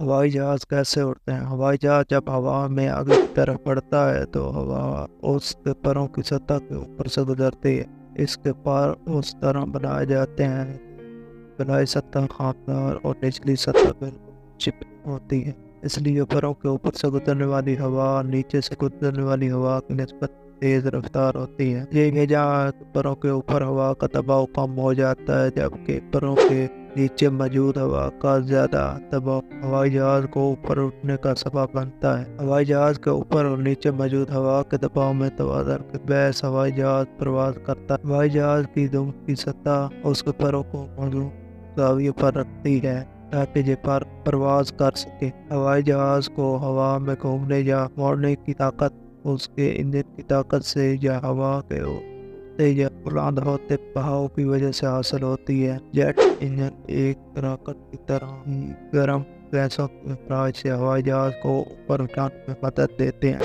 हवाई जहाज कैसे उड़ते हैं? हवाई जहाज जब हवा में आगे की तरफ बढ़ता है तो हवा उसके परों की सतह के ऊपर से गुजरती है। इसके पर उस तरह बनाए जाते हैं, बनाई सतह खाकदार और निचली सतह बिल्कुल चिपकी होती है। इसलिए परों के ऊपर से गुजरने वाली हवा नीचे से गुजरने वाली हवा की निस्बत तेज रफ्तार होती है। ये जहाँ परों के ऊपर हवा का दबाव कम हो जाता है, जबकि परों के नीचे मौजूद हवा का ज्यादा दबाव हवाई जहाज को ऊपर उठने का सबब बनता है। हवाई जहाज के ऊपर और नीचे मौजूद हवा के दबाव में तवाज़ुन के बहस हवाई जहाज प्रवास करता है। हवाई जहाज की दुम की सतह उसके परों को मौजूद जाविये पर रखती है ताकि ये परवाज कर सके। हवाई जहाज को हवा में घूमने या मोड़ने की ताकत उसके इंजन की ताकत से या हवा के या बुलंद होते बहाव की वजह से हासिल होती है। जेट इंजन एक रॉकेट की तरह ही गर्म गैसों के अखराज से हवाई जहाज को ऊपर उठाने में मदद देते हैं।